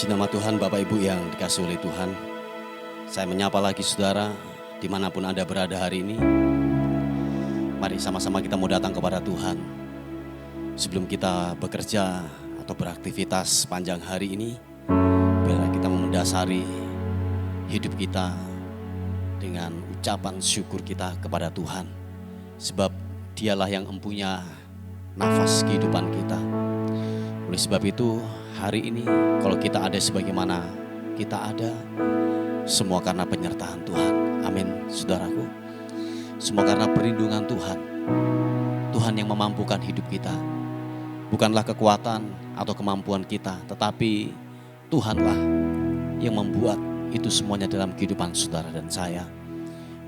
Puji nama Tuhan, Bapak Ibu yang dikasihi oleh Tuhan. Saya menyapa lagi saudara dimanapun Anda berada hari ini. Mari sama-sama kita mau datang kepada Tuhan. Sebelum kita bekerja atau beraktivitas panjang hari ini, biarlah kita mendasari hidup kita dengan ucapan syukur kita kepada Tuhan. Sebab Dialah yang mempunyai nafas kehidupan kita. Oleh sebab itu, hari ini kalau kita ada sebagaimana kita ada, semua karena penyertaan Tuhan. Amin, saudaraku. Semua karena perlindungan Tuhan. Tuhan yang memampukan hidup kita. Bukanlah kekuatan atau kemampuan kita, tetapi Tuhanlah yang membuat itu semuanya dalam kehidupan saudara dan saya.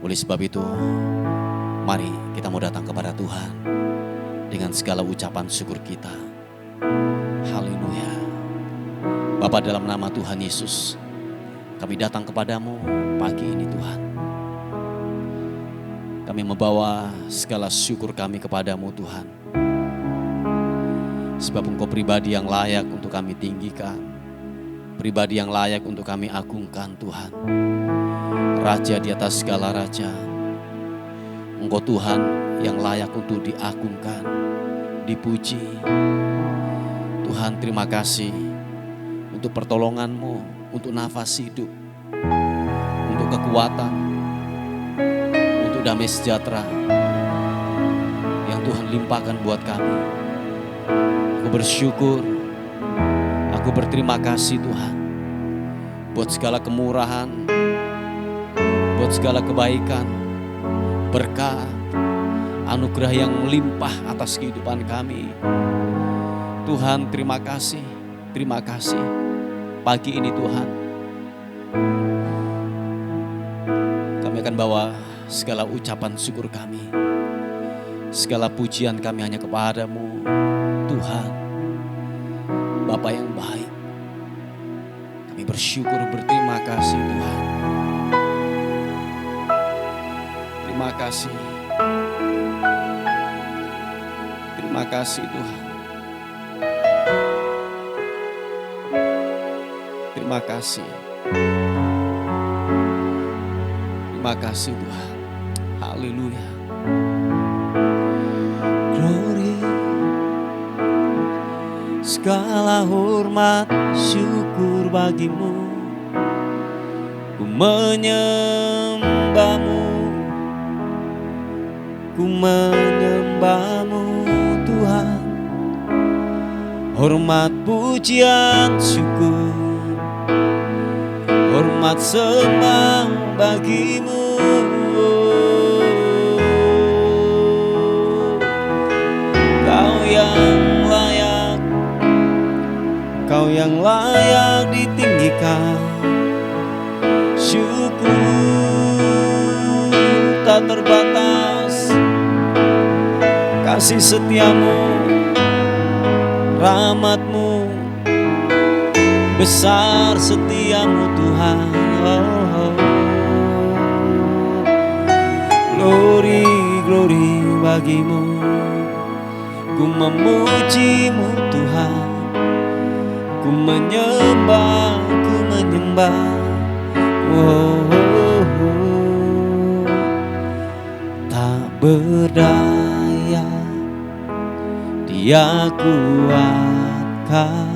Oleh sebab itu, mari kita mau datang kepada Tuhan dengan segala ucapan syukur kita. Haleluya. Bapa, dalam nama Tuhan Yesus, kami datang kepadamu pagi ini Tuhan. Kami membawa segala syukur kami kepadamu Tuhan. Sebab Engkau pribadi yang layak untuk kami tinggikan. Pribadi yang layak untuk kami agungkan Tuhan. Raja di atas segala raja. Engkau Tuhan yang layak untuk diagungkan, dipuji. Tuhan, terima kasih untuk pertolongan-Mu, untuk nafas hidup, untuk kekuatan, untuk damai sejahtera yang Tuhan limpahkan buat kami. Aku bersyukur, aku berterima kasih Tuhan buat segala kemurahan, buat segala kebaikan, berkat, anugerah yang melimpah atas kehidupan kami. Tuhan, terima kasih pagi ini Tuhan. Kami akan bawa segala ucapan syukur kami, segala pujian kami hanya kepadamu Tuhan, Bapa yang baik. Kami bersyukur, berterima kasih Tuhan. Terima kasih. Terima kasih Tuhan. Terima kasih. Terima kasih Tuhan. Haleluya. Glory. Segala hormat syukur bagimu. Ku menyembahmu. Ku menyembahmu Tuhan. Hormat pujian syukur, hormat sembah bagimu. Kau yang layak ditinggikan. Syukur tak terbatas, kasih setiamu, rahmatmu, besar setiamu Tuhan. Glory, glory bagimu. Ku memujimu Tuhan. Ku menyembah, ku menyembah. Tak berdaya Dia kuatkan,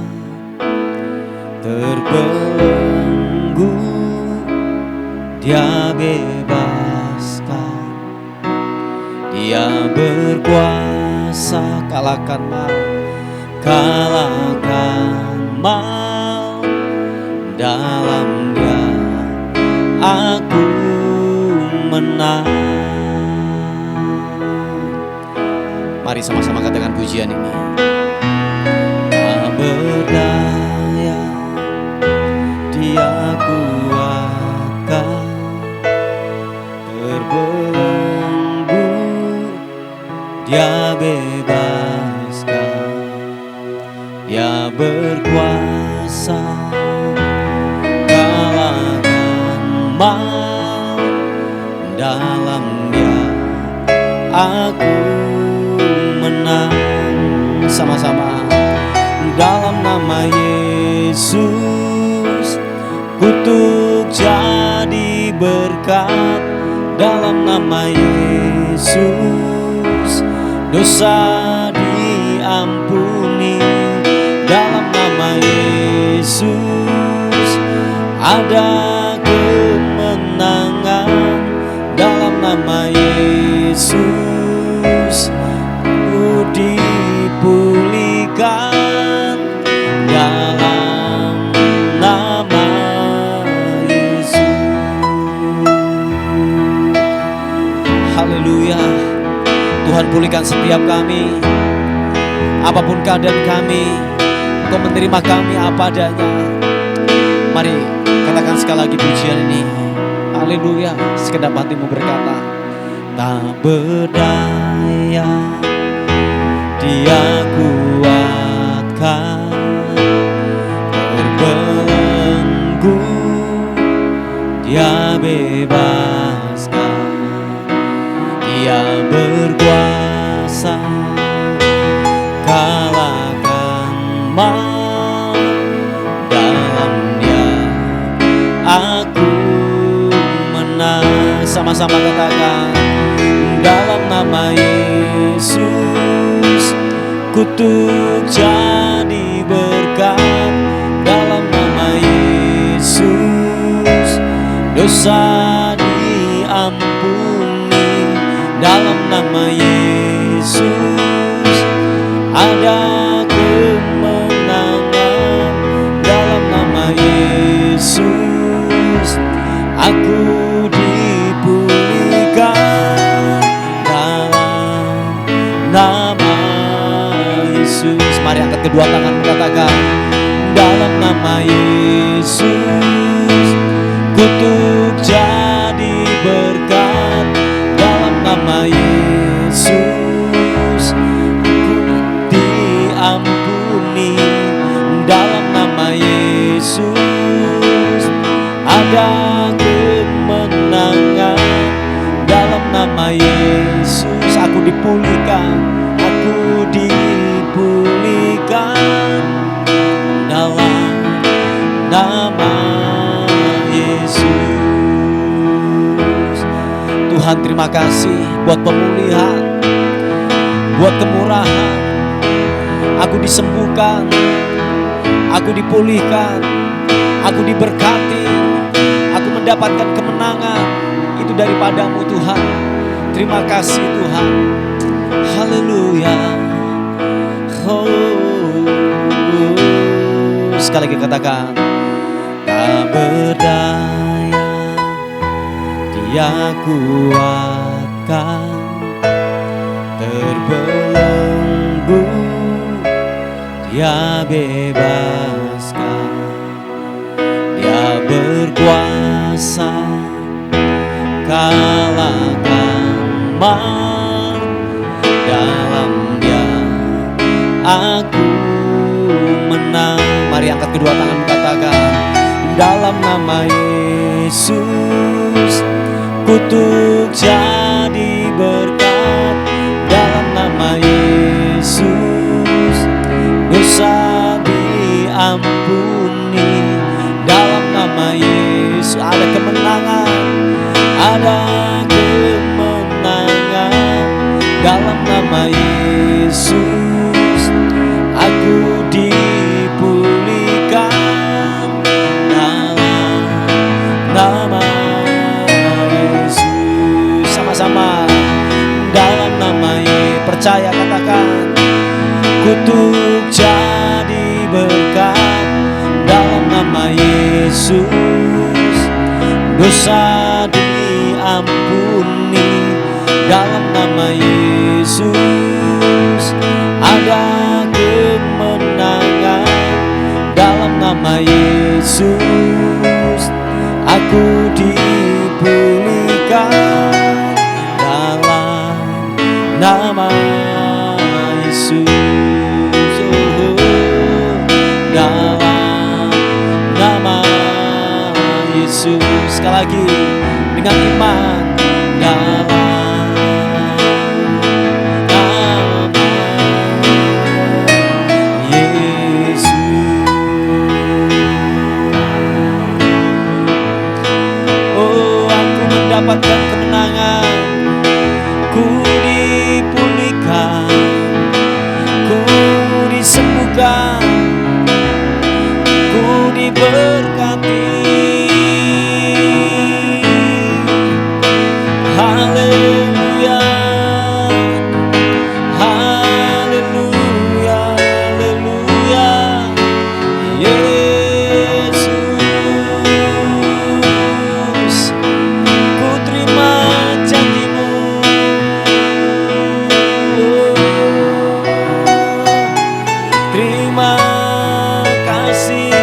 terbelenggu Dia bebaskan. Dia berkuasa kalahkan maut, dalam Dia aku menang. Mari sama-sama katakan pujian ini. Tak berdaya Dia kuatkan, terbelenggu Dia bebaskan. Dia berkuasa kalahkan maut, dalam Dia aku menang. Sama-sama dalam nama Yesus. kutuk jadi berkat dalam nama Yesus. Dosa diampuni dalam nama Yesus. Ada kemenangan dalam nama Yesus. Ku dipulihkan dalam nama Yesus. Haleluya. Tuhan, pulihkan setiap kami, apapun keadaan kami, Engkau menerima kami apa adanya. Mari katakan sekali lagi pujian ini. Haleluya. Sekedap hatimu berkata, tak berdaya Dia kuatkan, terbelenggu Dia bebaskan, Dia berkuasa kalahkan maut. Dalam Dia aku menang. Sama-sama katakan, dalam nama Yesus kutuk jadi berkat. Dalam nama Yesus dosa diampuni. Dalam nama Yesus ada kemenangan. Dalam nama Yesus aku dipulihkan dalam nama Yesus. Mari angkat kedua tangan katakan, dalam nama Yesus kutuk jadi berkat. Dalam nama Yesus aku diampuni. Dalam nama Yesus ada kemenangan. Dalam nama Yesus aku dipulihkan. Aku dipulihkan dalam nama Yesus. Tuhan, terima kasih buat pemulihan, buat kemurahan. Aku disembuhkan, aku dipulihkan, aku diberkati, aku mendapatkan kemenangan. Itu daripadamu Tuhan. Terima kasih Tuhan. Haleluya. Sekali lagi katakan, tak berdaya Dia kuatkan, terbelenggu Dia bebaskan, Dia berkuasa kalahkan maut. Dalam Dia aku menang. Mari angkat kedua tangan katakan, dalam nama Yesus kutuk jadi berkat. Dalam nama Yesus dosa diampuni. Dalam nama Yesus ada kemenangan, ada kemenangan. Dalam nama Yesus aku dipulihkan. Dalam nama Yesus, sama-sama dalam nama Yesus. Percaya katakan, kutuk jadi berkat. Dalam nama Yesus dosa diampuni. Dalam nama Yesus ada kemenangan. Dalam nama Yesus aku dipulihkan. Dalam nama Yesus, dalam nama Yesus. Sekali lagi dengan iman, dalam mendapatkan kemenangan. Ku dipulihkan, ku disembuhkan, ku diberkati. Haleluya, haleluya, haleluya. Yesus, ku terima janji-Mu. Terima kasih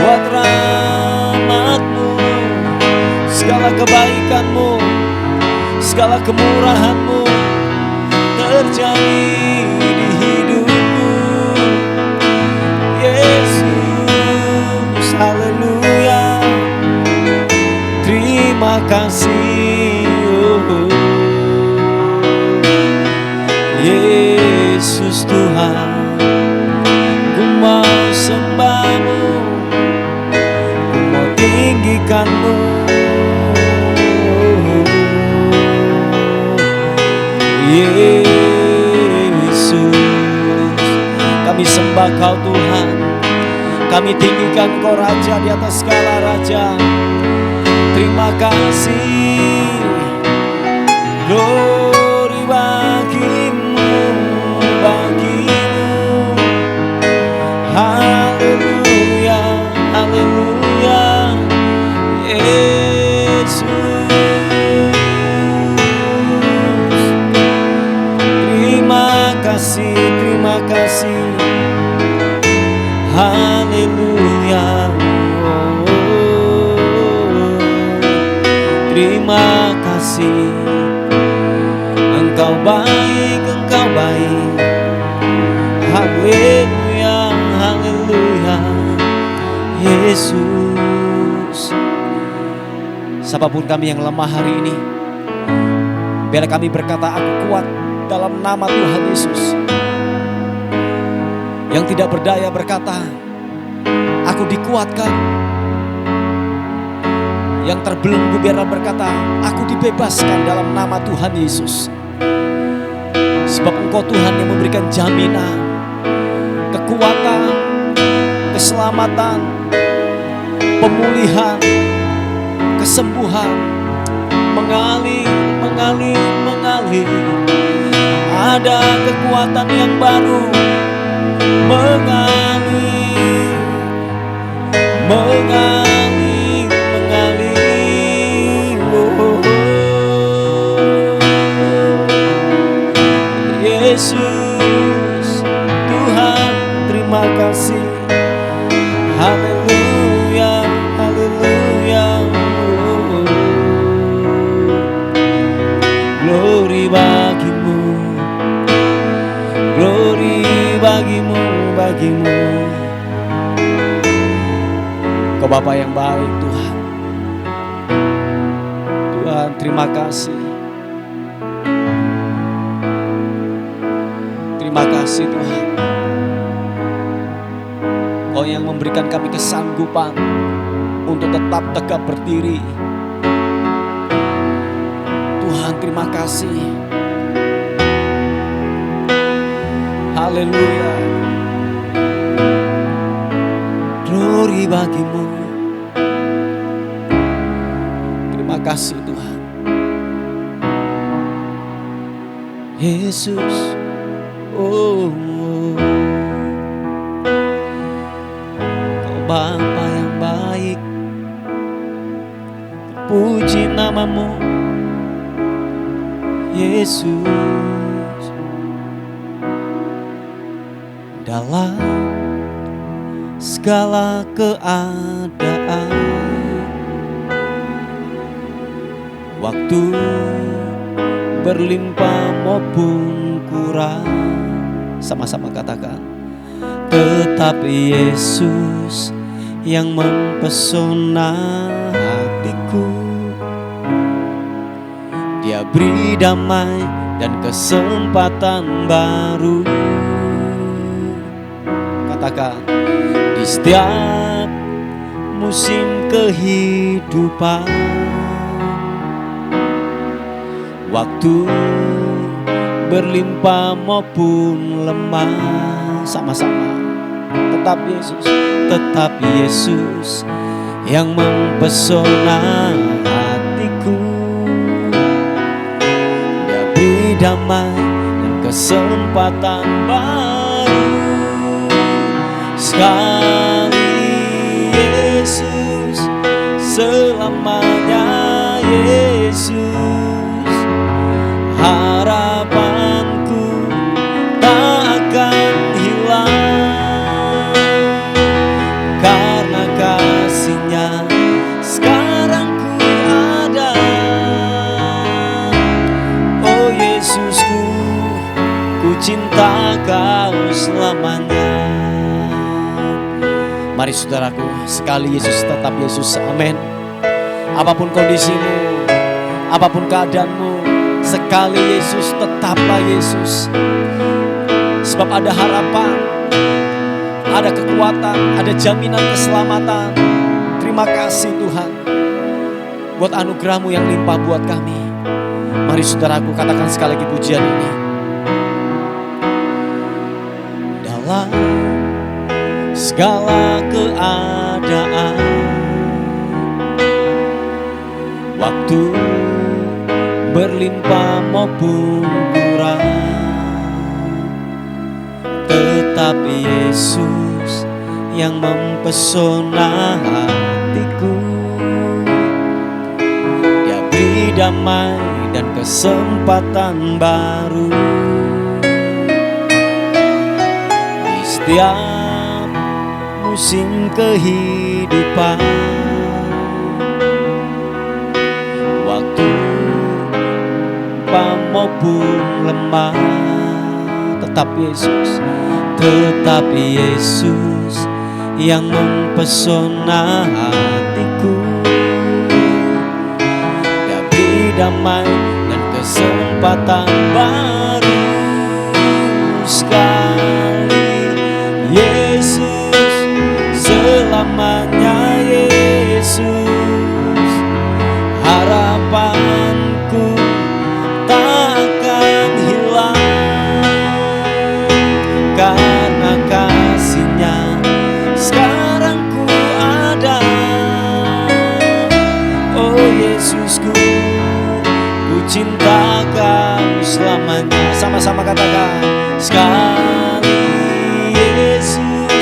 buat rahmat-Mu, segala kebaikan-Mu, segala kemurahan-Mu terjadi di hidupku. Yesus, haleluya, terima kasih. Yesus Tuhan, ku mau sembah-Mu, ku mau tinggikan-Mu. Yesus, kami sembah Kau Tuhan, kami tinggikan Kau Raja di atas segala raja. Terima kasih, glory bagi-Mu, bagi-Mu. Haleluya, haleluya. Yesus, terima kasih, terima kasih. Haleluya. Terima kasih. Engkau baik, Engkau baik. Haleluya, haleluya. Yesus. Siapapun kami yang lemah hari ini, biar kami berkata, aku kuat dalam nama Tuhan Yesus. Yang tidak berdaya berkata, aku dikuatkan. Yang terbelenggu biarlah berkata, aku dibebaskan dalam nama Tuhan Yesus. Sebab Engkau Tuhan yang memberikan jaminan, kekuatan, keselamatan, pemulihan, kesembuhan, mengalir, mengalir, mengalir. Ada kekuatan yang baru mengalir, mengalir, mengalir. Oh, Yesus Tuhan, terima kasih. Haleluya, haleluya. Oh, glory bagi-Mu, glory bagi-Mu, bagi-Mu. Kau Bapa yang baik Tuhan. Tuhan, terima kasih. Terima kasih Tuhan. Kau yang memberikan kami kesanggupan untuk tetap tegak berdiri. Tuhan, terima kasih. Haleluya. Glory bagi-Mu. Terima kasih Tuhan. Yesus. Oh, Kau Bapa yang baik. Puji nama-Mu, Yesus. Dalam segala keadaan, waktu berlimpah maupun kurang, sama-sama katakan, tetap Yesus yang mempesona hatiku. Dia beri damai dan kesempatan baru. Katakan, di setiap musim kehidupan, Waktu berlimpah maupun lemah, sama-sama. Tetap Yesus yang mempesona hatiku. Dia beri damai dan kesempatan baru. Sekali Yesus, selamanya Yesus. Harapanku tak akan hilang, karena kasih-Nya sekarang ku ada. Oh Yesusku, ku cinta Kau selamanya. Mari saudaraku, sekali Yesus tetap Yesus, amin. Apapun kondisimu, apapun keadaanmu, sekali Yesus tetaplah Yesus. Sebab ada harapan, ada kekuatan, ada jaminan keselamatan. Terima kasih Tuhan buat anugerah-Mu yang limpah buat kami. Mari saudaraku, katakan sekali lagi pujian ini. Dalam segala keadaan, waktu berlimpah maupun kurang, tetap Yesus yang mempesona hatiku. Dia beri damai dan kesempatan baru. Di setiap musim kehidupan, waktu maupun lemah, tetap Yesus yang mempesona hatiku. Dia beri damai dan kesempatan baru. Sekali Yesus, selamanya Yesus. Harapanku tak akan hilang, karena kasih-Nya sekarang ku ada. Oh Yesusku, ku cinta Kau selamanya. Sama-sama katakan, sekali Yesus,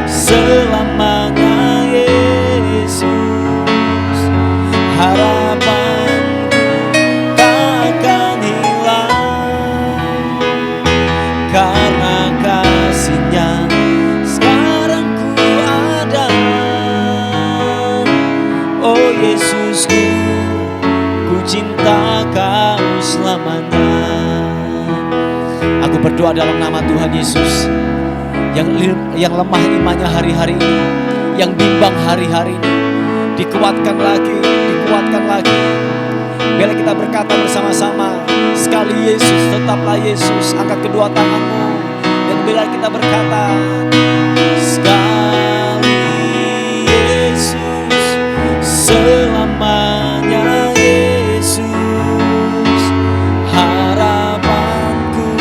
selamanya Yesus. Harapanku tak akan hilang, karena kasih-Nya sekarang ku ada. Oh Yesusku, ku cinta Kau selamanya. Aku berdoa dalam nama Tuhan Yesus, yang lemah imannya hari-hari ini, yang bimbang hari-hari ini, dikuatkan lagi. Bila kita berkata bersama-sama, sekali Yesus, tetaplah Yesus. Angkat kedua tanganmu, dan bila kita berkata, sekali Yesus, selamanya Yesus. Harapanku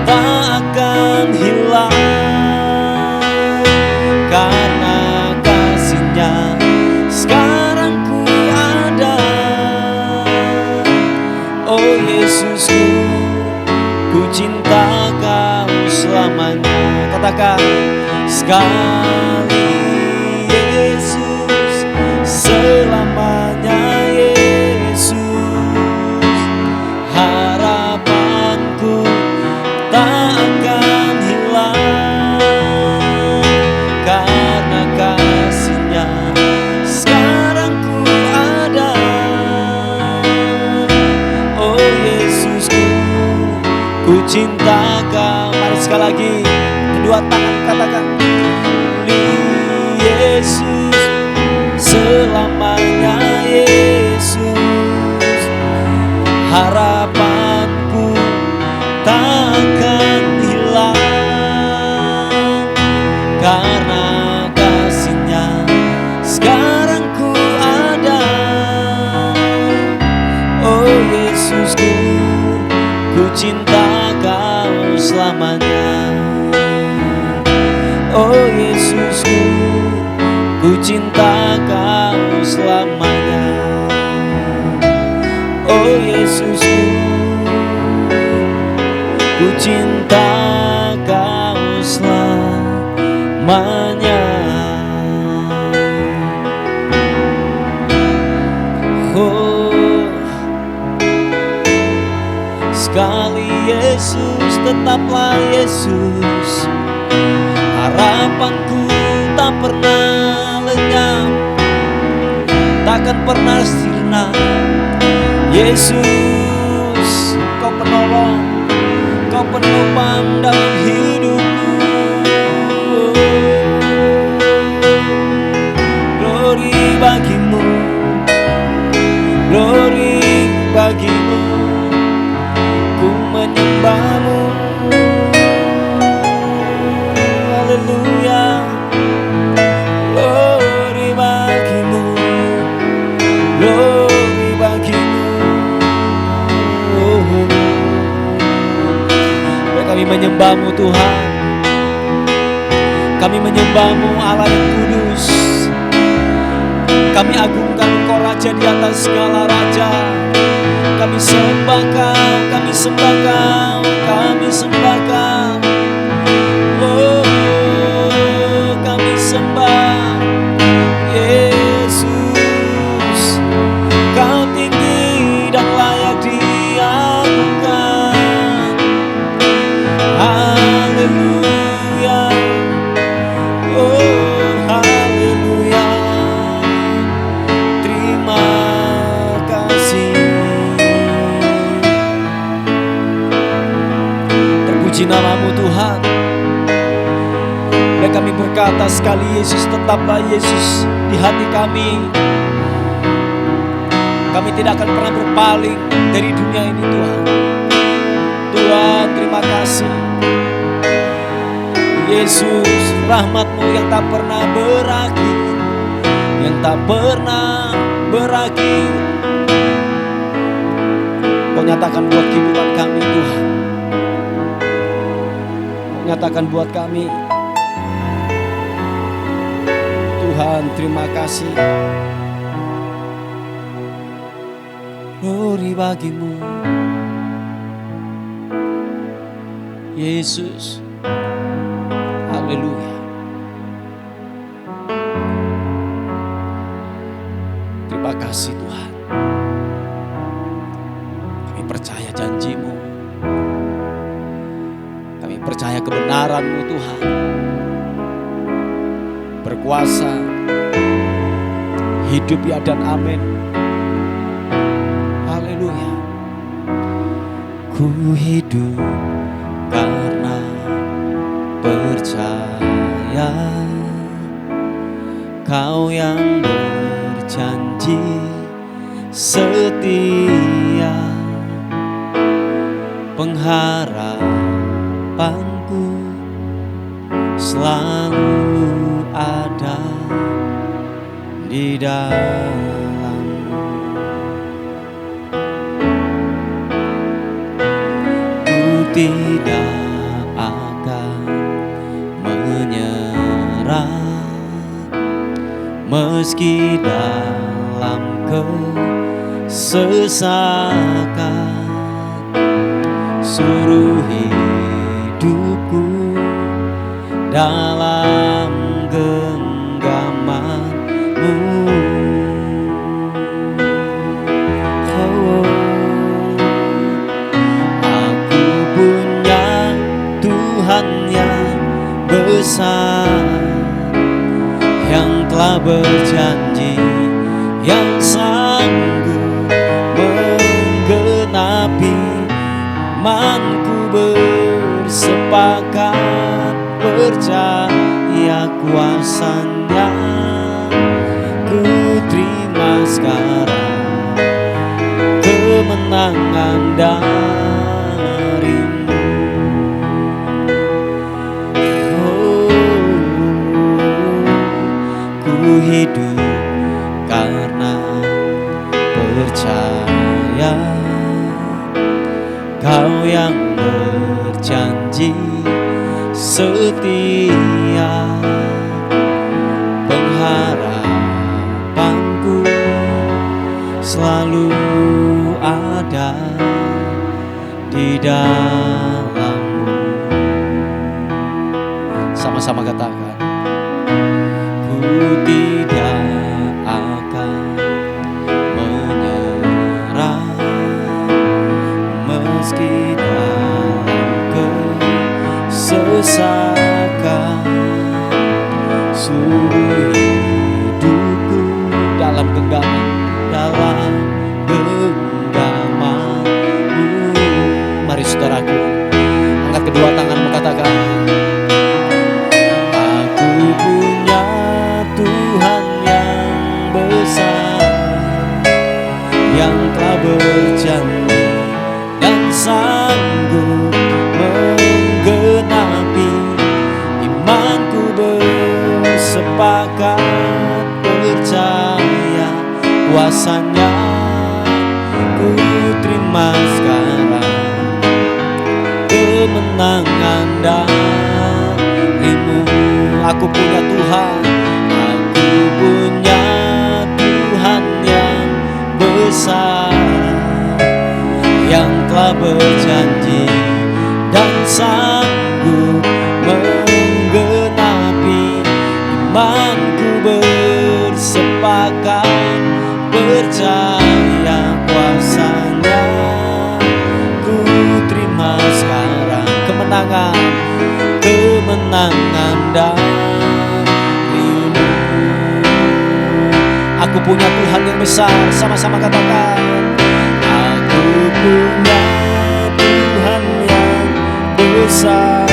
tak akan hilang, karena kasih-Nya sekarang ku ada. Oh Yesusku, ku cinta Kau selamanya. Katakan, sekali Yesus, selamanya Yesus. Harapanku tak akan hilang, karena kasih-Nya sekarang ku ada. Oh Yesusku, ku cinta Kau. Mari sekali lagi, kedua tangan katakan, Yesus, selamanya Yesus. Harapanku tak akan hilang, karena kasih-Nya sekarang ku ada. Oh Yesusku, cinta Kau selamanya. Oh Yesusku, ku cinta Kau selamanya. Oh Yesusku, ku cinta Kau selamanya. Oh, sekali Yesus, tetaplah Yesus. Harapanku tak pernah lenyap, takkan pernah sirna. Yesus, Kau penolong, Kau penopang dalam hidupku. Glory bagimu, glory bagimu, ku menyembahmu. Haleluya, glory bagimu, glory bagimu. Kami menyembahmu Tuhan, kami menyembahmu Allah yang kudus. Kami agungkan Engkau Raja di atas segala raja. Kami sembah Kau, kami sembah Kau, kami sembah Kau. Oh, kami sembah Yesus. Kau tinggi dan layak diagungkan. Haleluya, oh haleluya. Terima kasih. Terpuji namamu Tuhan. Dan kami berkata sekali Yesus, tetaplah Yesus di hati kami. Kami tidak akan pernah berpaling dari dunia ini Tuhan. Tuhan, terima kasih Yesus, rahmat-Mu yang tak pernah berakhir, yang tak pernah berakhir. Kau nyatakan buat kehidupan kami Tuhan. Kau nyatakan buat kami Tuhan, terima kasih. Glory bagimu Yesus. Haleluya. Terima kasih Tuhan. Kami percaya janji-Mu. Kami percaya kebenaran-Mu Tuhan. Berkuasa, hidup ya dan amin. Haleluya. Ku hidup karena percaya Kau yang berjanji setia. Pengharapanku selalu ada di dalam-Mu. Ku tidak akan menyerah meski dalam kesesakan. Suruh hidupku dalam genggaman-Mu. Oh, aku punya Tuhan yang besar, yang telah berjanji, yang sanggup menggenapi imanku. Bersepakat percaya kuasa-Nya. Ku terima sekarang kemenangan dari-Mu. Oh, ku hidup karena percaya Kau yang berjanji setia, pengharapanku selalu ada di dalam-Mu. Sama-sama katakan, ku tidak akan menyerah meski dalam kesesakan, seluruh hidupku dalam genggaman, Mari saudaraku, angkat kedua tanganmu, katakan, aku punya Tuhan yang besar, yang telah berjanji dan sanggup menggenapi. Imanku bersepakat percaya kuasanya. Ku terima sekarang kemenangan darimu. Aku punya Tuhan, aku punya Tuhan yang besar, yang telah berjanji dan sanggup menggenapi. Imanku bersepakat percaya kuasanya. Ku terima sekarang kemenangan darimu. Aku punya Tuhan yang besar, sama-sama katakan, aku punya Tuhan yang besar,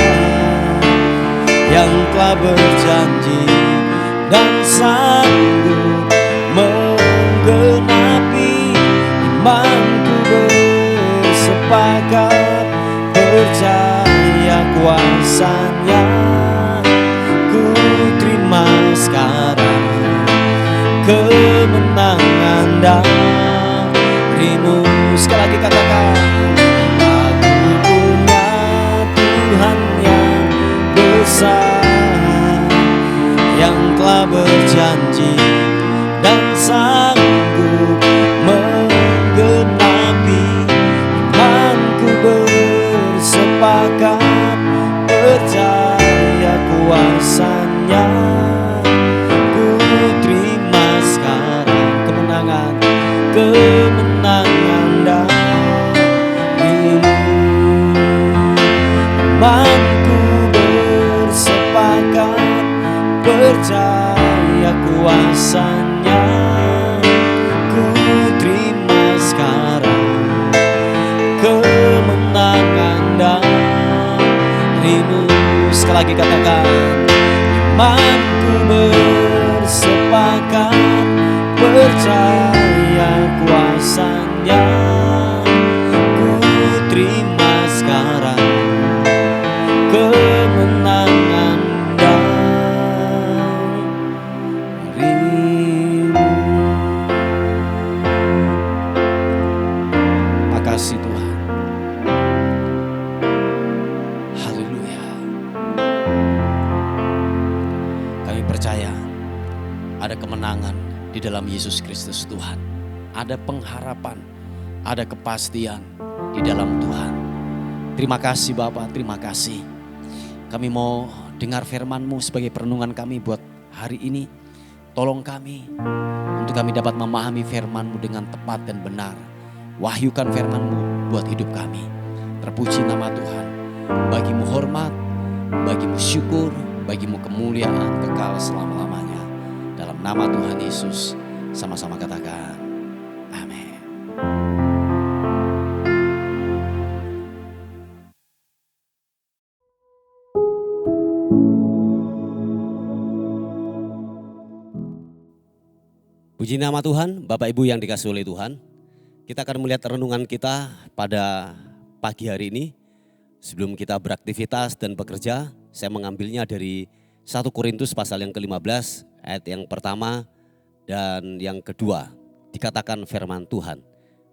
yang telah berjanji dan sanggup menggenapi. Imanku bersepakat percaya kuasanya. Ku terima sekarang kemenangan darimu. Sekali lagi katakan, aku punya Tuhan yang besar, yang telah berjanji dan sanggup menggenapi. Imanku bersepakat percaya kuasanya. Ku terima sekarang kemenangan darimu. Imanku bersepakat percaya kuasanya. Ku terima sekarang kemenangan darimu. Sekali lagi katakan, imanku bersepakat percaya kuasanya. Ku terima sekarang kemenangan darimu. Makasih Tuhan. Haleluya. Kami percaya ada kemenangan di dalam Yesus Kristus Tuhan. Ada pengharapan, ada kepastian di dalam Tuhan. Terima kasih Bapak, terima kasih. Kami mau dengar firman-Mu sebagai perenungan kami buat hari ini. Tolong kami untuk kami dapat memahami firman-Mu dengan tepat dan benar. Wahyukan firman-Mu buat hidup kami. Terpuji nama Tuhan. Bagimu hormat, bagimu syukur, bagimu kemuliaan kekal selama-lamanya. Dalam nama Tuhan Yesus, sama-sama katakan, amin. Puji nama Tuhan, Bapak Ibu yang dikasihi oleh Tuhan. Kita akan melihat renungan kita pada pagi hari ini. Sebelum kita beraktivitas dan bekerja, saya mengambilnya dari 1 Korintus pasal yang ke-15, ayat yang pertama dan yang kedua. Dikatakan firman Tuhan.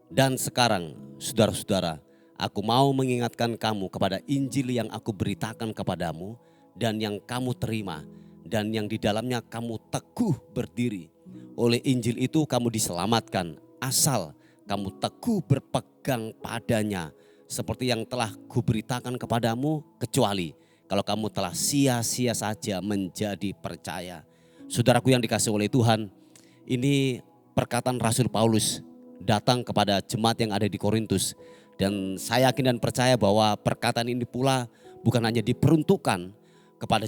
Dan sekarang, saudara-saudara, Aku mau mengingatkan kamu kepada Injil yang aku beritakan kepadamu dan yang kamu terima dan yang di dalamnya kamu teguh berdiri. Oleh Injil itu kamu diselamatkan asal kamu teguh berpegang padanya. Seperti yang telah kuberitakan kepadamu, kecuali kalau kamu telah sia-sia saja menjadi percaya. Saudaraku yang dikasihi oleh Tuhan, ini perkataan Rasul Paulus datang kepada jemaat yang ada di Korintus. Dan saya yakin dan percaya bahwa perkataan ini pula bukan hanya diperuntukkan kepada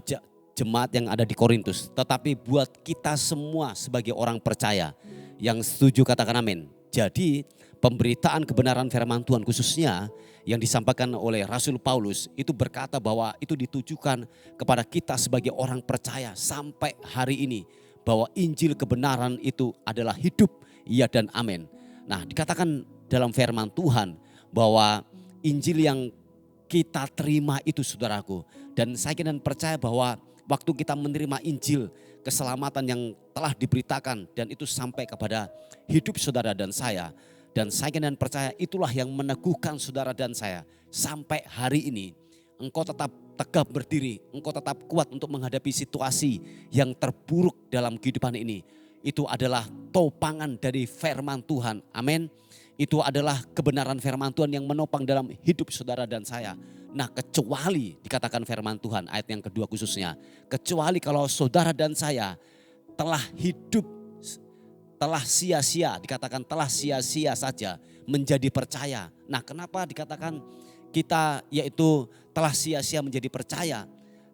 jemaat yang ada di Korintus, tetapi buat kita semua sebagai orang percaya. Yang setuju katakan amin. Jadi pemberitaan kebenaran firman Tuhan khususnya yang disampaikan oleh Rasul Paulus itu berkata bahwa itu ditujukan kepada kita sebagai orang percaya sampai hari ini. Bahwa Injil kebenaran itu adalah hidup, ya dan amin. Nah, dikatakan dalam firman Tuhan bahwa Injil yang kita terima itu saudaraku. Dan saya dan percaya bahwa waktu kita menerima Injil keselamatan yang telah diberitakan dan itu sampai kepada hidup saudara dan saya. Dan saya dan percaya itulah yang meneguhkan saudara dan saya sampai hari ini. Engkau tetap tegap berdiri, engkau tetap kuat untuk menghadapi situasi yang terburuk dalam kehidupan ini. Itu adalah topangan dari firman Tuhan, amin. Itu adalah kebenaran firman Tuhan yang menopang dalam hidup saudara dan saya. Nah, kecuali dikatakan firman Tuhan ayat yang kedua khususnya. Kecuali kalau saudara dan saya telah hidup, telah sia-sia, dikatakan telah sia-sia saja menjadi percaya. Nah, kenapa dikatakan kita yaitu telah sia-sia menjadi percaya?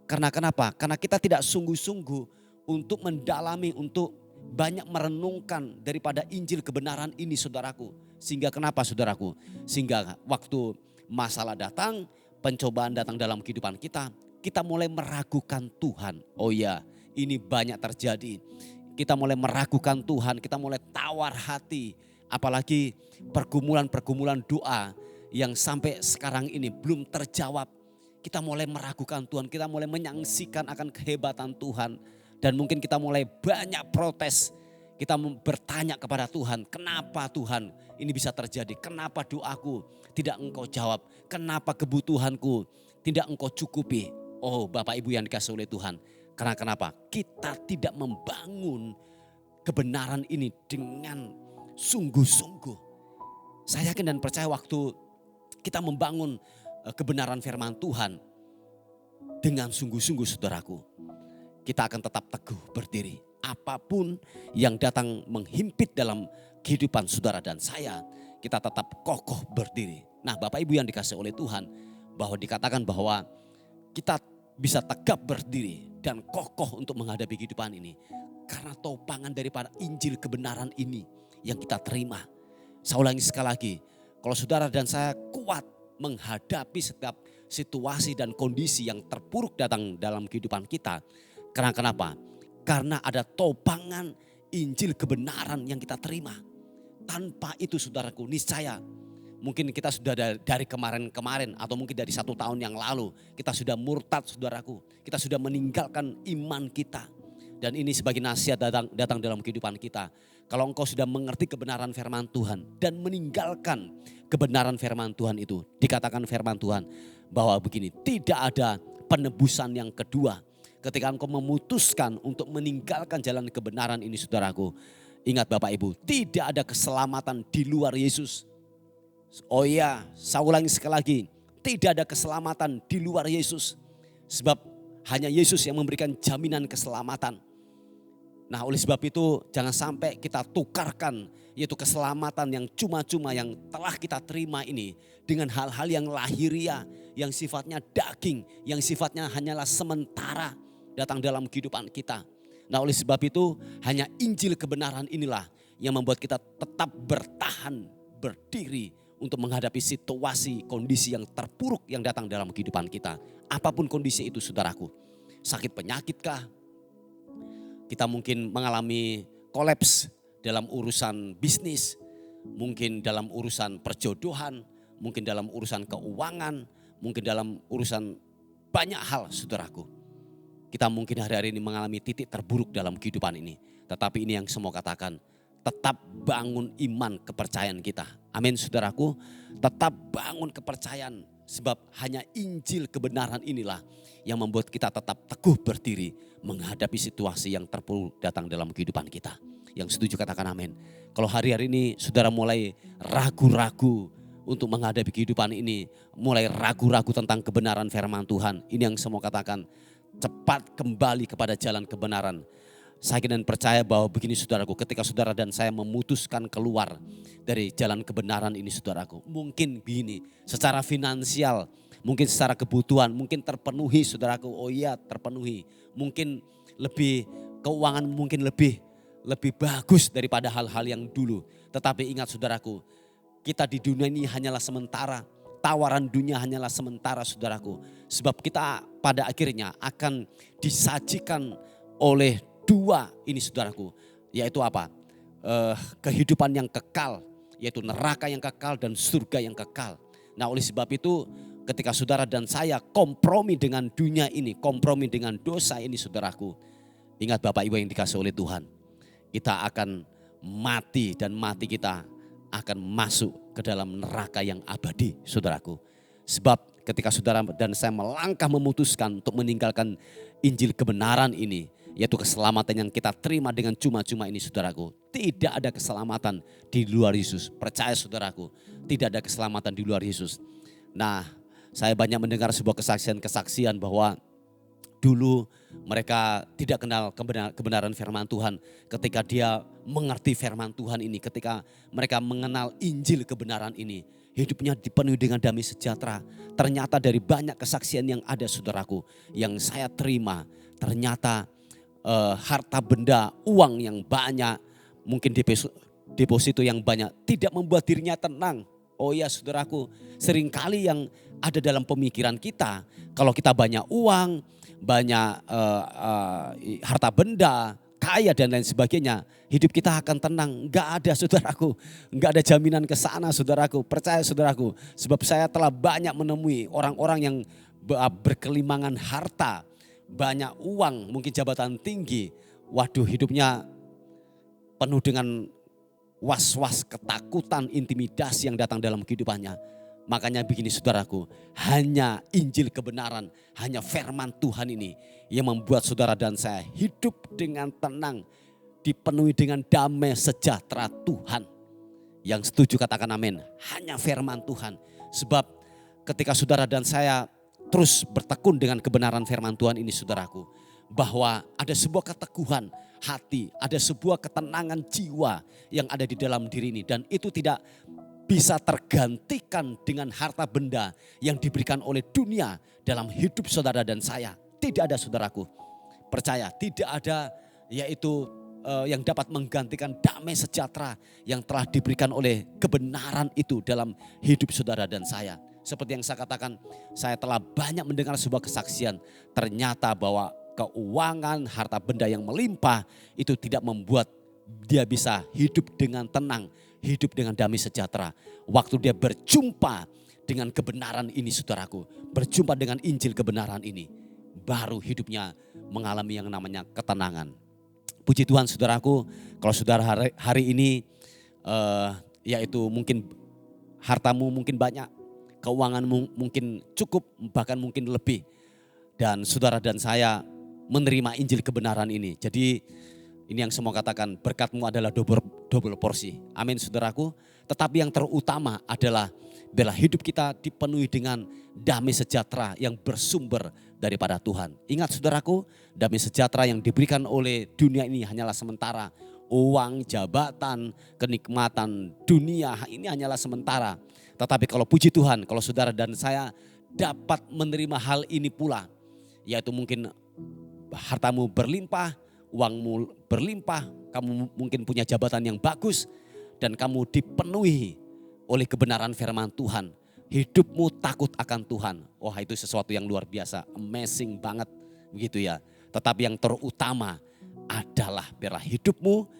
Karena kenapa? Karena kita tidak sungguh-sungguh untuk mendalami, untuk banyak merenungkan daripada Injil kebenaran ini saudaraku. Sehingga kenapa saudaraku? Sehingga waktu masalah datang, pencobaan datang dalam kehidupan kita, kita mulai meragukan Tuhan. Oh ya, ini banyak terjadi. Kita mulai meragukan Tuhan, kita mulai tawar hati. Apalagi pergumulan-pergumulan doa yang sampai sekarang ini belum terjawab. Kita mulai meragukan Tuhan, kita mulai menyaksikan akan kehebatan Tuhan. Dan mungkin kita mulai banyak protes. Kita bertanya kepada Tuhan, kenapa Tuhan ini bisa terjadi? Kenapa doaku tidak engkau jawab? Kenapa kebutuhanku tidak engkau cukupi? Oh Bapak Ibu yang dikasihi oleh Tuhan. Karena kenapa? Kita tidak membangun kebenaran ini dengan sungguh-sungguh. Saya yakin dan percaya waktu kita membangun kebenaran firman Tuhan dengan sungguh-sungguh saudaraku, kita akan tetap teguh berdiri. Apapun yang datang menghimpit dalam kehidupan saudara dan saya, kita tetap kokoh berdiri. Nah Bapak Ibu yang dikasihi oleh Tuhan, bahwa dikatakan bahwa kita bisa tegap berdiri dan kokoh untuk menghadapi kehidupan ini. Karena topangan daripada Injil kebenaran ini yang kita terima. Saya ulangi sekali lagi, kalau saudara dan saya kuat menghadapi setiap situasi dan kondisi yang terpuruk datang dalam kehidupan kita. Karena kenapa? Karena ada topangan Injil kebenaran yang kita terima. Tanpa itu saudaraku, niscaya mungkin kita sudah dari kemarin-kemarin atau mungkin dari 1 tahun yang lalu kita sudah murtad saudaraku. Kita sudah meninggalkan iman kita. Dan ini sebagai nasihat datang dalam kehidupan kita. Kalau engkau sudah mengerti kebenaran firman Tuhan dan meninggalkan kebenaran firman Tuhan itu. Dikatakan firman Tuhan bahwa begini, tidak ada penebusan yang kedua. Ketika engkau memutuskan untuk meninggalkan jalan kebenaran ini saudaraku. Ingat Bapak Ibu, tidak ada keselamatan di luar Yesus. Oh iya, saya ulangi sekali lagi. Tidak ada keselamatan di luar Yesus. Sebab hanya Yesus yang memberikan jaminan keselamatan. Nah oleh sebab itu jangan sampai kita tukarkan yaitu keselamatan yang cuma-cuma yang telah kita terima ini dengan hal-hal yang lahiriah, yang sifatnya daging, yang sifatnya hanyalah sementara datang dalam kehidupan kita. Nah oleh sebab itu hanya Injil kebenaran inilah yang membuat kita tetap bertahan, berdiri untuk menghadapi situasi, kondisi yang terpuruk yang datang dalam kehidupan kita. Apapun kondisi itu saudaraku, sakit penyakitkah? Kita mungkin mengalami kolaps dalam urusan bisnis, mungkin dalam urusan perjodohan, mungkin dalam urusan keuangan, mungkin dalam urusan banyak hal saudaraku. Kita mungkin hari-hari ini mengalami titik terburuk dalam kehidupan ini. Tetapi ini yang semua katakan, tetap bangun iman kepercayaan kita. Amin saudaraku. Tetap bangun kepercayaan, sebab hanya Injil kebenaran inilah yang membuat kita tetap teguh berdiri menghadapi situasi yang terpuruk datang dalam kehidupan kita. Yang setuju katakan amin. Kalau hari-hari ini saudara mulai ragu-ragu untuk menghadapi kehidupan ini, mulai ragu-ragu tentang kebenaran firman Tuhan, ini yang saya mau katakan, cepat kembali kepada jalan kebenaran. Saya dan percaya bahwa begini saudaraku, ketika saudara dan saya memutuskan keluar dari jalan kebenaran ini saudaraku, mungkin begini, secara finansial, mungkin secara kebutuhan, mungkin terpenuhi saudaraku, oh iya terpenuhi. Mungkin lebih, keuangan mungkin lebih bagus daripada hal-hal yang dulu. Tetapi ingat saudaraku, kita di dunia ini hanyalah sementara, tawaran dunia hanyalah sementara saudaraku. Sebab kita pada akhirnya akan disajikan oleh dua ini saudaraku, yaitu apa? Kehidupan yang kekal, yaitu neraka yang kekal dan surga yang kekal. Nah oleh sebab itu ketika saudara dan saya kompromi dengan dunia ini, kompromi dengan dosa ini saudaraku, ingat Bapak Ibu yang dikasih oleh Tuhan, kita akan mati dan mati kita akan masuk ke dalam neraka yang abadi saudaraku. Sebab ketika saudara dan saya melangkah memutuskan untuk meninggalkan Injil kebenaran ini, yaitu keselamatan yang kita terima dengan cuma-cuma ini saudaraku. Tidak ada keselamatan di luar Yesus. Percaya saudaraku, tidak ada keselamatan di luar Yesus. Nah, saya banyak mendengar sebuah kesaksian bahwa dulu mereka tidak kenal kebenaran firman Tuhan. Ketika dia mengerti firman Tuhan ini, ketika mereka mengenal Injil kebenaran ini, hidupnya dipenuhi dengan damai sejahtera. Ternyata dari banyak kesaksian yang ada saudaraku, yang saya terima, ternyata harta benda, uang yang banyak, mungkin deposito yang banyak tidak membuat dirinya tenang. Oh ya saudaraku, seringkali yang ada dalam pemikiran kita, kalau kita banyak uang, banyak harta benda, kaya dan lain sebagainya, hidup kita akan tenang. Enggak ada saudaraku, enggak ada jaminan ke sana saudaraku. Percaya saudaraku, sebab saya telah banyak menemui orang-orang yang berkelimangan harta, banyak uang, mungkin jabatan tinggi. Waduh, hidupnya penuh dengan was-was, ketakutan, intimidasi yang datang dalam kehidupannya. Makanya begini saudaraku, hanya Injil kebenaran, hanya firman Tuhan ini yang membuat saudara dan saya hidup dengan tenang, dipenuhi dengan damai sejahtera Tuhan. Yang setuju katakan amin. Hanya firman Tuhan. Sebab ketika saudara dan saya terus bertekun dengan kebenaran firman Tuhan ini saudaraku, bahwa ada sebuah keteguhan hati, ada sebuah ketenangan jiwa yang ada di dalam diri ini. Dan itu tidak bisa tergantikan dengan harta benda yang diberikan oleh dunia dalam hidup saudara dan saya. Tidak ada saudaraku, percaya tidak ada, yaitu yang dapat menggantikan damai sejahtera yang telah diberikan oleh kebenaran itu dalam hidup saudara dan saya. Seperti yang saya katakan, saya telah banyak mendengar sebuah kesaksian. Ternyata bahwa keuangan, harta benda yang melimpah itu tidak membuat dia bisa hidup dengan tenang, hidup dengan damai sejahtera. Waktu dia berjumpa dengan kebenaran ini saudaraku, berjumpa dengan Injil kebenaran ini, baru hidupnya mengalami yang namanya ketenangan. Puji Tuhan saudaraku, kalau saudara hari ini yaitu mungkin hartamu mungkin banyak, keuanganmu mungkin cukup, bahkan mungkin lebih. Dan saudara dan saya menerima Injil kebenaran ini. Jadi ini yang saya mau katakan, berkatmu adalah double porsi. Amin saudaraku. Tetapi yang terutama adalah bila hidup kita dipenuhi dengan damai sejahtera yang bersumber daripada Tuhan. Ingat saudaraku, damai sejahtera yang diberikan oleh dunia ini hanyalah sementara. Uang, jabatan, kenikmatan dunia ini hanyalah sementara. Tetapi kalau puji Tuhan, kalau saudara dan saya dapat menerima hal ini pula, yaitu mungkin hartamu berlimpah, uangmu berlimpah, kamu mungkin punya jabatan yang bagus, dan kamu dipenuhi oleh kebenaran firman Tuhan. Hidupmu takut akan Tuhan. Wah, itu sesuatu yang luar biasa, amazing banget begitu ya. Tetapi yang terutama adalah biarlah hidupmu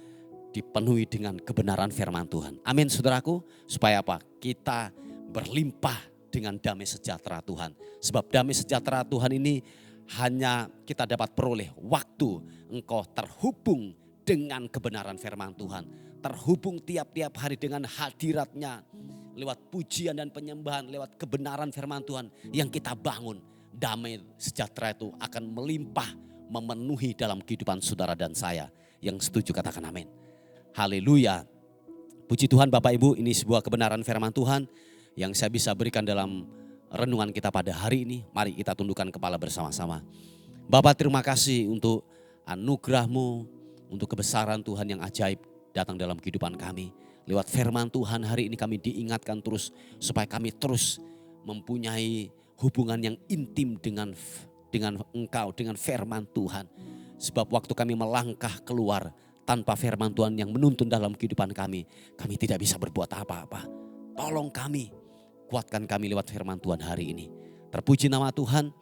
dipenuhi dengan kebenaran firman Tuhan. Amin saudaraku. Supaya apa? Kita berlimpah dengan damai sejahtera Tuhan. Sebab damai sejahtera Tuhan ini hanya kita dapat peroleh waktu engkau terhubung dengan kebenaran firman Tuhan. Terhubung tiap-tiap hari dengan hadiratnya. lewat pujian dan penyembahan, lewat kebenaran firman Tuhan yang kita bangun, damai sejahtera itu akan melimpah, memenuhi dalam kehidupan saudara dan saya. Yang setuju katakan amin. Haleluya. Puji Tuhan Bapak Ibu, ini sebuah kebenaran firman Tuhan yang saya bisa berikan dalam renungan kita pada hari ini. Mari kita tundukkan kepala bersama-sama. Bapak, terima kasih untuk anugerah-Mu, untuk kebesaran Tuhan yang ajaib datang dalam kehidupan kami. Lewat firman Tuhan hari ini kami diingatkan terus supaya kami terus mempunyai hubungan yang intim dengan Engkau, dengan firman Tuhan. Sebab waktu kami melangkah keluar tanpa firman Tuhan yang menuntun dalam kehidupan kami tidak bisa berbuat apa-apa. Tolong kami, kuatkan kami lewat firman Tuhan hari ini. Terpuji nama Tuhan,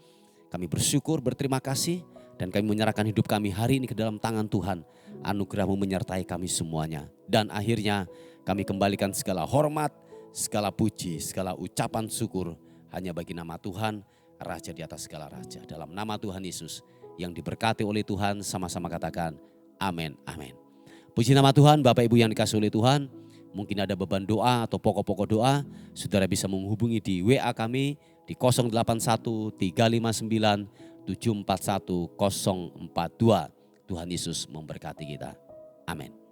kami bersyukur, berterima kasih, dan kami menyerahkan hidup kami hari ini ke dalam tangan Tuhan. Anugerah-Mu menyertai kami semuanya. Dan akhirnya kami kembalikan segala hormat, segala puji, segala ucapan syukur hanya bagi nama Tuhan, Raja di atas segala raja. Dalam nama Tuhan Yesus yang diberkati oleh Tuhan, sama-sama katakan amin, amin. Puji nama Tuhan, Bapak Ibu yang dikasihi oleh Tuhan. Mungkin ada beban doa atau pokok-pokok doa, saudara bisa menghubungi di WA kami di 081 359 741 042. Tuhan Yesus memberkati kita. Amin.